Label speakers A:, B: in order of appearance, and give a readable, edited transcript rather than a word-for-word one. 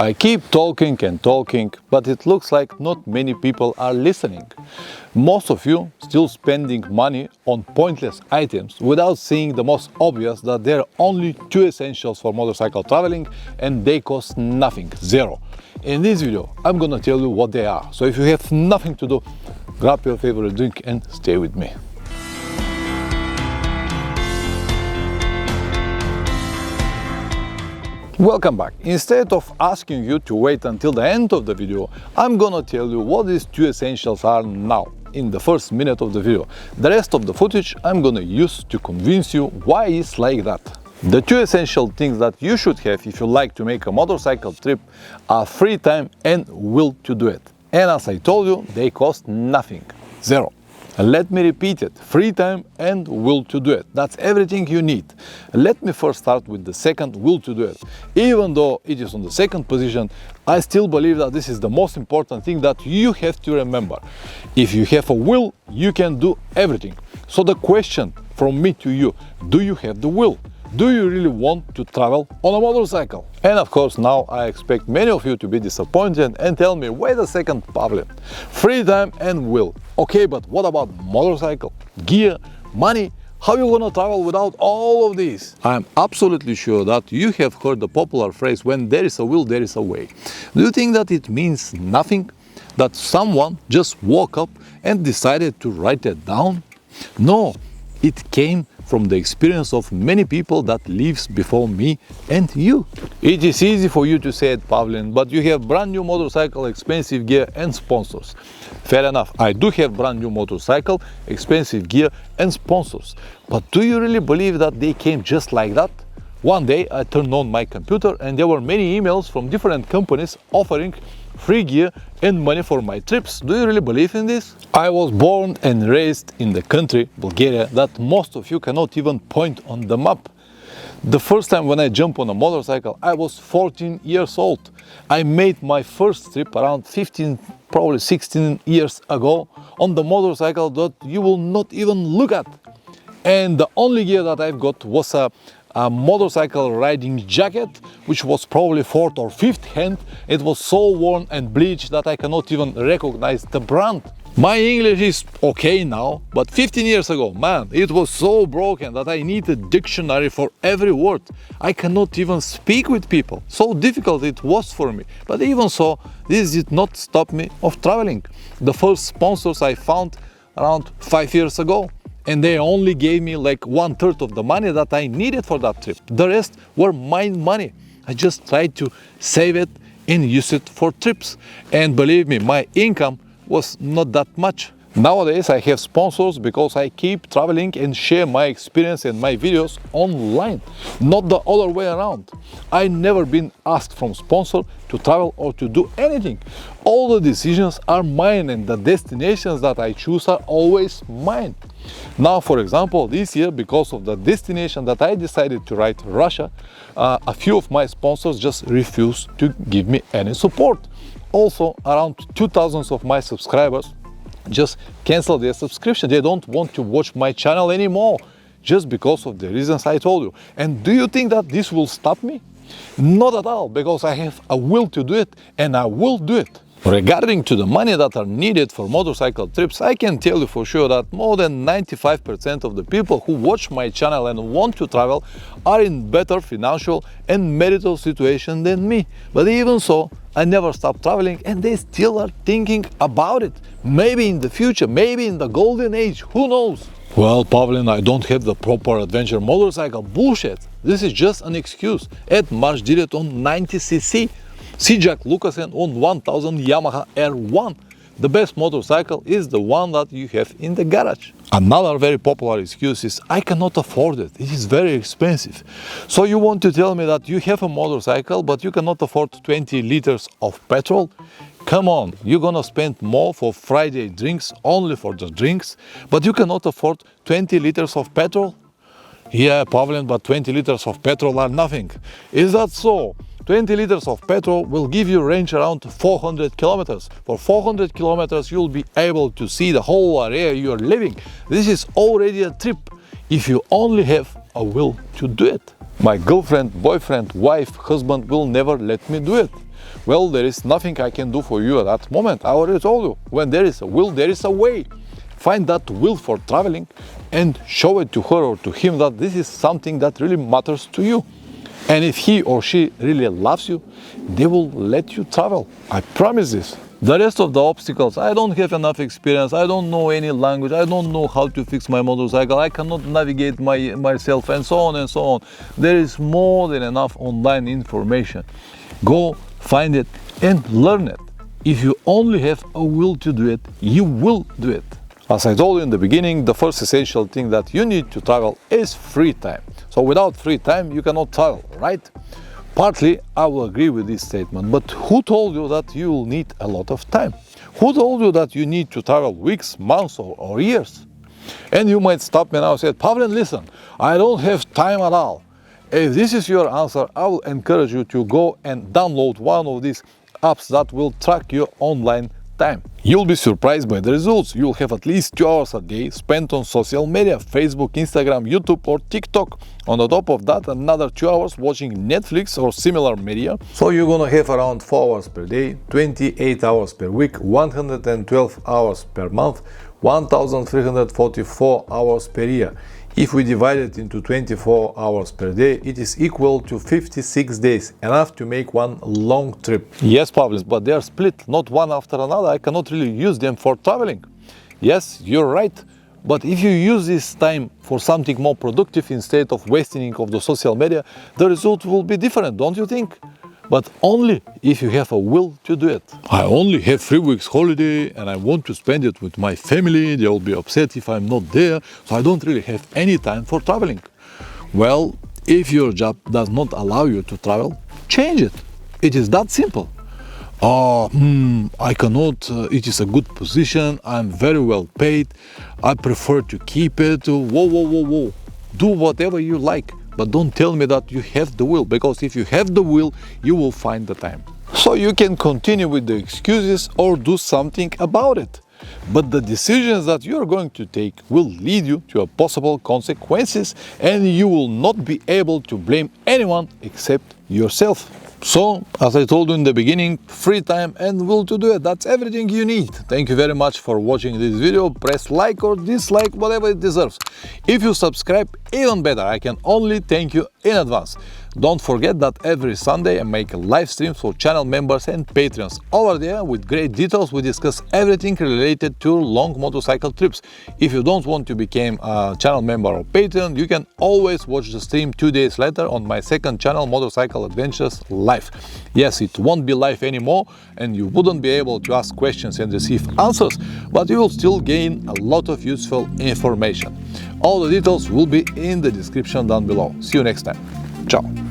A: I keep talking and talking, but it looks like not many people are listening. Most of you still spending money on pointless items without seeing the most obvious, that there are only two essentials for motorcycle traveling and they cost nothing, zero. In this video, I'm gonna tell you what they are. So if you have nothing to do, grab your favorite drink and stay with me. Welcome back. Instead of asking you to wait until the end of the video, I'm gonna tell you what these two essentials are now, in the first minute of the video. The rest of the footage I'm gonna use to convince you why it's like that. The two essential things that you should have if you like to make a motorcycle trip are free time and will to do it. And as I told you, they cost nothing, zero. Let me repeat it, free time and will to do it. That's everything you need. Let me first start with the second, will to do it. Even though it is on the second position, I still believe that this is the most important thing that you have to remember. If you have a will, you can do everything. So the question from me to you, do you have the will? Do you really want to travel on a motorcycle? And of course, now I expect many of you to be disappointed and tell me, wait a second, Pavle, free time and will. Okay, but what about motorcycle, gear, money? How are you gonna travel without all of these? I'm absolutely sure that you have heard the popular phrase, when there is a will, there is a way. Do you think that it means nothing? That someone just woke up and decided to write it down? No, it came from the experience of many people that lives before me and you. It is easy for you to say it, Pavlin, but you have brand new motorcycle, expensive gear and sponsors. Fair enough, I do have brand new motorcycle, expensive gear and sponsors. But do you really believe that they came just like that? One day I turned on my computer and there were many emails from different companies offering free gear and money for my trips. Do you really believe in this? I was born and raised in the country, Bulgaria, that most of you cannot even point on the map. The first time when I jumped on a motorcycle, I was 14 years old. I made my first trip around 15, probably 16 years ago on the motorcycle that you will not even look at. And the only gear that I've got was a motorcycle riding jacket, which was probably fourth or fifth hand. It was so worn and bleached that I cannot even recognize the brand. My English is okay now, but 15 years ago, man, it was so broken that I need a dictionary for every word. I cannot even speak with people. So difficult it was for me. But even so, this did not stop me of traveling. The first sponsors I found around 5 years ago. And they only gave me like 1/3 of the money that I needed for that trip. The rest were my money. I just tried to save it and use it for trips. And believe me, my income was not that much. Nowadays I have sponsors because I keep traveling and share my experience and my videos online, not the other way around. I never been asked from sponsor to travel or to do anything. All the decisions are mine and the destinations that I choose are always mine. Now, for example, this year, because of the destination that I decided to ride, Russia, a few of my sponsors just refused to give me any support. Also, around 2,000 of my subscribers just cancel their subscription. They don't want to watch my channel anymore just because of the reasons I told you. And do you think that this will stop me? Not at all, because I have a will to do it and I will do it. Regarding to the money that are needed for motorcycle trips, I can tell you for sure that more than 95% of the people who watch my channel and want to travel are in better financial and marital situation than me. But even so, I never stop traveling and they still are thinking about it. Maybe in the future, maybe in the golden age, who knows? Well, Pavlin, I don't have the proper adventure motorcycle. Bullshit. This is just an excuse. Ed Marsh did it on 90cc. C-Jack Lucasen on 1000 Yamaha R1. The best motorcycle is the one that you have in the garage. Another very popular excuse is, I cannot afford it. It is very expensive. So you want to tell me that you have a motorcycle, but you cannot afford 20 liters of petrol? Come on, you're gonna spend more for Friday drinks, only for the drinks, but you cannot afford 20 liters of petrol? Yeah, Pavlin, but 20 liters of petrol are nothing. Is that so? 20 liters of petrol will give you range around 400 kilometers. For 400 kilometers, you'll be able to see the whole area you are living. This is already a trip if you only have a will to do it. My girlfriend, boyfriend, wife, husband will never let me do it. Well, there is nothing I can do for you at that moment. I already told you, when there is a will, there is a way. Find that will for traveling and show it to her or to him that this is something that really matters to you. And if he or she really loves you, they will let you travel. I promise this. The rest of the obstacles, I don't have enough experience, I don't know any language, I don't know how to fix my motorcycle, I cannot navigate myself, and so on and so on. There is more than enough online information. Go find it and learn it. If you only have a will to do it, you will do it. As I told you in the beginning, the first essential thing that you need to travel is free time. So without free time, you cannot travel, right? Partly, I will agree with this statement, but who told you that you will need a lot of time? Who told you that you need to travel weeks, months, or years? And you might stop me now and say, Pavlen, listen, I don't have time at all. If this is your answer, I will encourage you to go and download one of these apps that will track your online time. You'll be surprised by the results. You'll have at least 2 hours a day spent on social media, Facebook, Instagram, YouTube or TikTok. On the top of that, another 2 hours watching Netflix or similar media. So you're gonna have around 4 hours per day, 28 hours per week, 112 hours per month, 1,344 hours per year. If we divide it into 24 hours per day, it is equal to 56 days, enough to make one long trip. Yes, Pavlis, but they are split, not one after another. I cannot really use them for traveling. Yes, you're right. But if you use this time for something more productive instead of wasting of the social media, the result will be different, don't you think? But only if you have a will to do it. I only have 3 weeks holiday and I want to spend it with my family. They will be upset if I'm not there, so I don't really have any time for traveling. Well, if your job does not allow you to travel, change it. It is that simple. I cannot, it is a good position, I'm very well paid, I prefer to keep it. Whoa. Do whatever you like. But don't tell me that you have the will, because if you have the will, you will find the time. So you can continue with the excuses or do something about it. But the decisions that you are going to take will lead you to a possible consequences, and you will not be able to blame anyone except yourself. So, as I told you in the beginning, free time and will to do it, that's everything you need. Thank you very much for watching this video. Press like or dislike, whatever it deserves. If you subscribe, even better, I can only thank you in advance. Don't forget that every Sunday I make a live stream for channel members and patrons. Over there, with great details, we discuss everything related to long motorcycle trips. If you don't want to become a channel member or patron, you can always watch the stream 2 days later on my second channel, Motorcycle Adventures Live. Yes, it won't be live anymore and you wouldn't be able to ask questions and receive answers, but you will still gain a lot of useful information. All the details will be in the description down below. See you next time. Ciao.